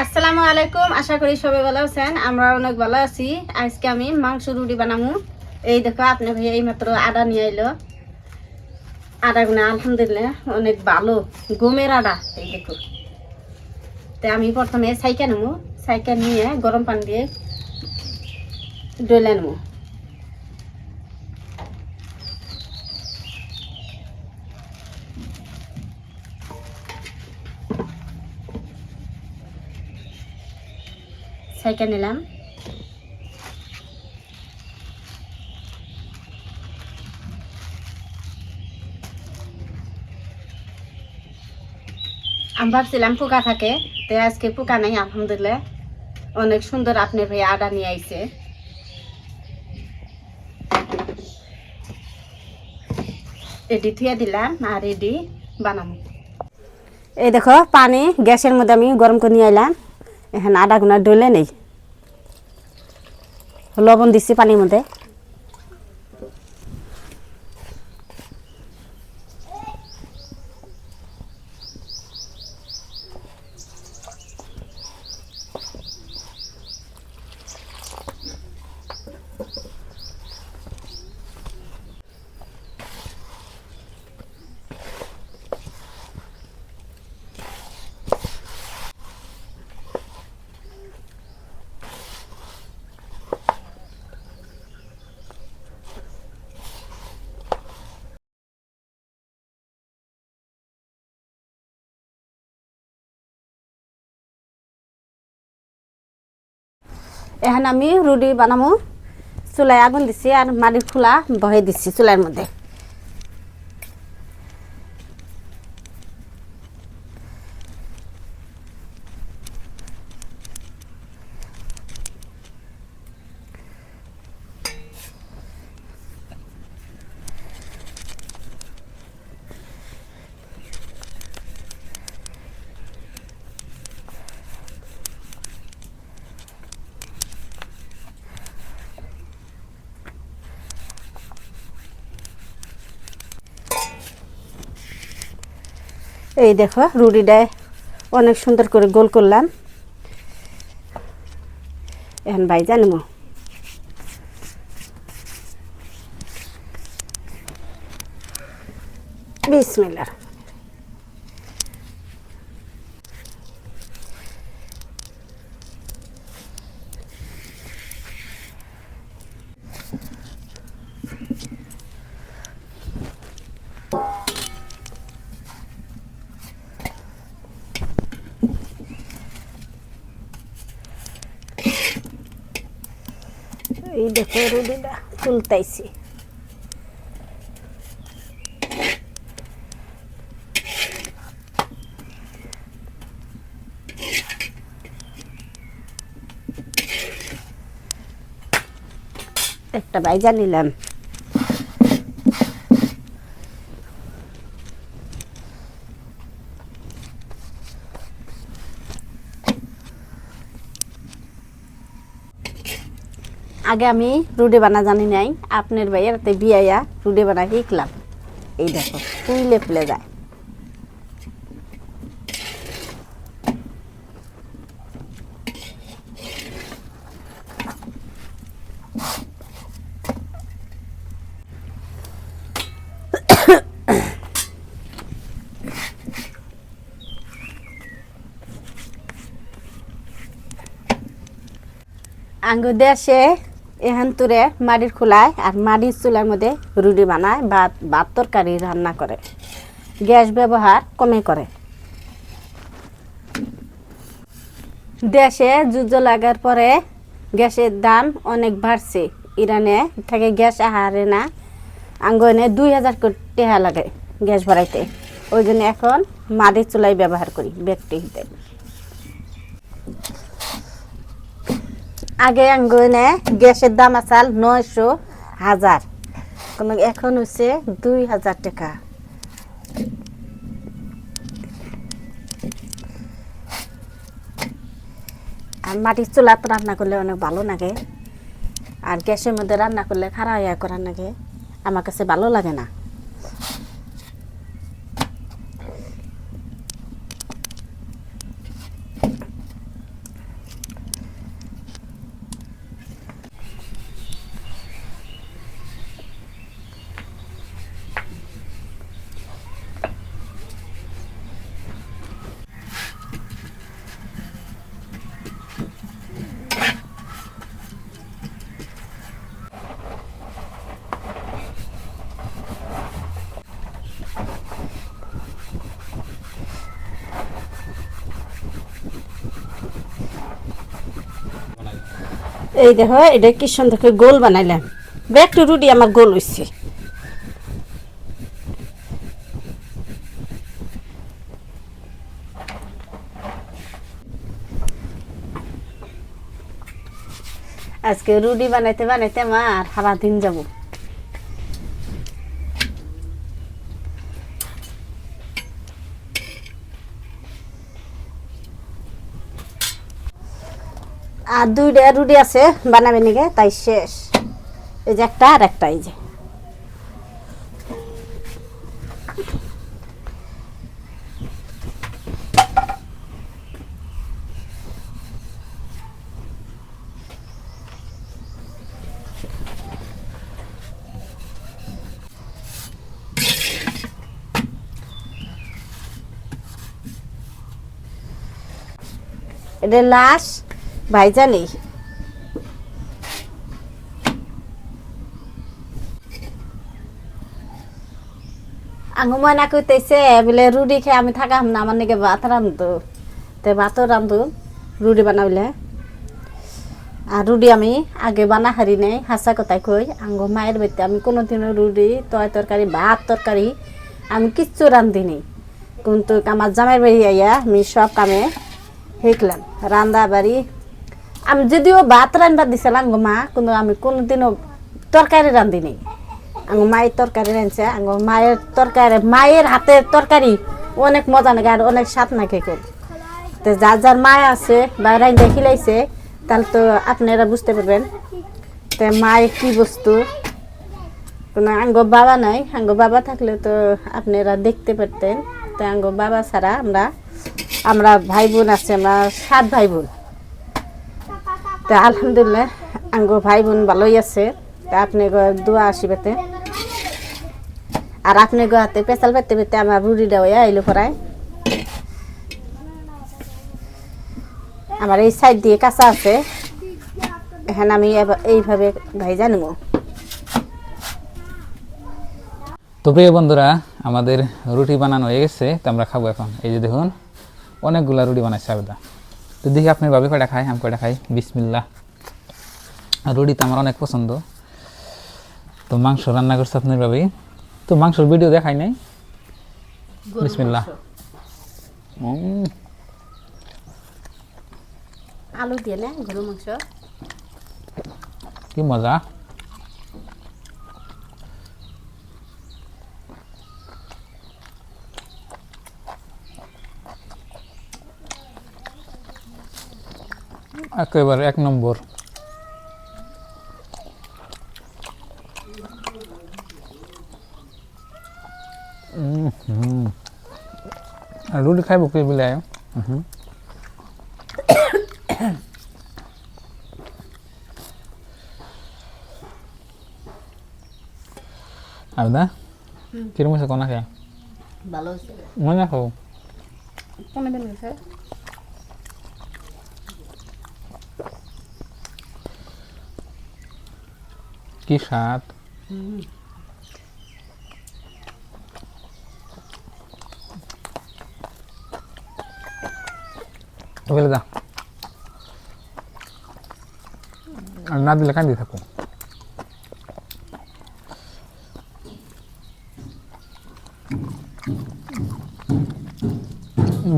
আসসালামু আলাইকুম, আশা করি সবাই ভালো আছেন। আমরা অনেক ভালো আছি। আজকে আমি মাংস রুটি বানাবো। এই দেখো আপনি ভাই এই মাত্র আদা নিয়ে এলো। আদা গুলো আলহামদুলিল্লাহ অনেক ভালো গমের আদা। এই দেখো, তাই আমি প্রথমে সাইকা নেবো। সাইকা নিয়ে গরম পানি দিয়ে ডলে নেবো। সাইকা নিলাম। আমি ভাবছিলাম পোকা থাকে, তাই আজকে পোকা নেই আলহামদুলিল্লাহ। অনেক সুন্দর আপনার ভাই আদা নিয়ে আইছে। এডি থুয়ে দিলাম আর এডি বানাবো। এই দেখো পানি গ্যাসের মধ্যে আমি গরম করে নিয়ে এলাম। এখন আদা গুনা ডলে নেই, লবণ দিচ্ছি পানির মধ্যে। এখন আমি রুটি বানাবো। চুলায় আগুন দিচ্ছি আর মাটির খোলা বহে দিচ্ছি চুলার মধ্যে। এই দেখো রুটিটা অনেক সুন্দর করে গোল করলাম। এখন ভাইজা নেব। বিসমিল্লাহ। এই দেখো রুটিটা ফুলতাইছি। একটা ভাইজা নিলাম। আগে আমি রুটি বানা জানি নাই, আপনার ভাইয়ের হাতে বিয়াইয়া রুটি বানা শিখলাম। এই দেখো ফুলে ফুলে যায়। আঙ্গুর দেশে এখান তুরে মাটির খোলায় আর মাটির চুলার মধ্যে রুটি বানায়, ভাত তরকারি রান্না করে, গ্যাস ব্যবহার কমে করে। দেশে যুদ্ধ লাগার পরে গ্যাসের দাম অনেক বাড়ছে। ইরানে থেকে গ্যাস আহারে না, আঙ্গনে 2000 কোটি টাকা লাগে গ্যাস ভরাইতে। ওই জন্য এখন মাটির চুলাই ব্যবহার করি ব্যক্তিতে। আগে আঙ্গনে গ্যাসের দাম আসাল 900 1000, এখন হচ্ছে 2000 টাকা। আর মাটির চুলাতে রান্না করলে অনেক ভালো লাগে, আর গ্যাসের মধ্যে রান্না করলে খারাপ করার লাগে, আমার কাছে ভালো লাগে না। এই দেখো এটা কি সুন্দর করে গোল বানাইলাম একটু রুটি আমার গোল হয়েছে আজকে রুটি বানাইতে বানাইতে আমার সারা দিন যাব আর দুইটা রুটি আছে বানাবে নাকি তাই শেষ এই যে একটা আর একটা এই যে এটা লাশ ভাইজা নেই আঙ্গু ময়না কইতেছে বলে রুটি খেয়ে আমি থাকাম না আমার নাকি ভাত রান্ধতো তো ভাতও রান্ধু রুটি বানাবলে আর রুটি আমি আগে বানা হারি নাই হাসা কথাই কই আঙ্গু মায়ের বাড়িতে আমি কোনোদিনও রুটি তরকারি ভাত তরকারি আমি কিচ্ছু রান্ধিনি কিন্তু আমার জামাইয়ের বাড়ি আইয়া আমি সব কামে শিখলাম রান্ধা বাড়ি আমি যদিও ভাত রান্না দিছিলাম আঙ্গু মা কিন্তু আমি কোনোদিনও তরকারি রান্ধিনি আঙ্গু মায়ের তরকারি রাঁধছে আঙ্গু মায়ের তরকারি মায়ের হাতের তরকারি অনেক মজা লাগে আর অনেক স্বাদ নাকি কর তো যার যার মা আছে বা রাঁধা খিলাইছে তাহলে তো আপনারা বুঝতে পারবেন তো মায়ের কি বস্তু কোনো আঙ্গু বাবা নাই আঙ্গু বাবা থাকলে তো আপনারা দেখতে পারতেন তো আঙ্গু বাবা ছাড়া আমরা ভাই বোন আছে আমরা 7 ভাই বোন তো আলহামদুলিল্লাহ আঙ্গু ভাই বোন ভালোই আছে তা আপনি দোয়া আসিবেতে আর আপনি হাতে পেঁচাল পেতে পেতে আমার রুটিটা হয়ে আইলো পড়ায় আমার এই সাইড দিয়ে কাঁচা আছে এখন আমি এইভাবে ভাইজা নেব তো প্রিয় বন্ধুরা আমাদের রুটি বানানো হয়ে গেছে তো আমরা খাবো এখন এই যে দেখুন অনেকগুলা রুটি বানাইছে আবেদা তো দেখি আপনার ভাবি কয়টা খাই আমি কয়টা খাই বিসমিল্লাহ রুটি তো আমার অনেক পছন্দ তো মাংস রান্না করছে আপনার ভাবি তো মাংসের ভিডিও দেখাই নাই বিসমিল্লাহ আলু দিয়ে না গরু মাংস কি মজা একেবারে 1 নম্বর রুটি খাইব কি বলে আবেদা কিরম হয়েছে কোনা খেয়ে ভালো হয়েছে মজা খাও কোনে দিন গেছে কি স্বাদ বলে দা আর না দিলে কান্দি থাকো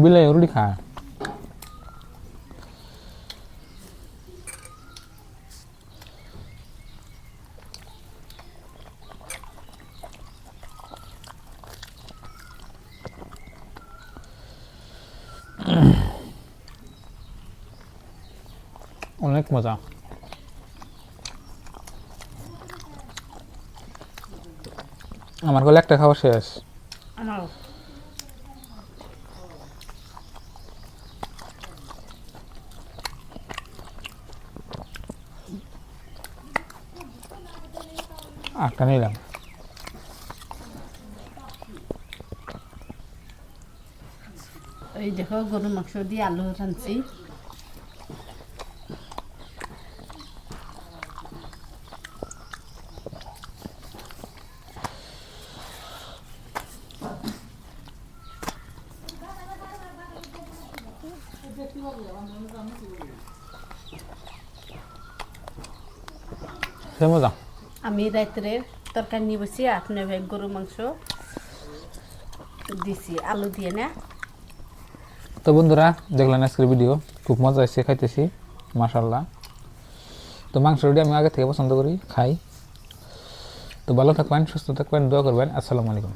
বিলাই রুটি খায় অনেক মজা আমার গলে একটা খাওয়া শেষ একটা নিলাম এই দেখো গরু মাংস দিয়ে আলু রাঁধছি সে মজা। আমি রাত্রে তরকারি নিয়ে বসি, আপনার ভাই গরু মাংস দিছি আলু দিয়ে না। তো বন্ধুরা দেখলেন আজকের ভিডিও, খুব মজা এসে খাইতেছি মাশাআল্লাহ। তো মাংস রুটি আমি আগে থেকে পছন্দ করি, খাই। তো ভালো থাকবেন, সুস্থ থাকবেন, দোয়া করবেন। আসসালামু আলাইকুম।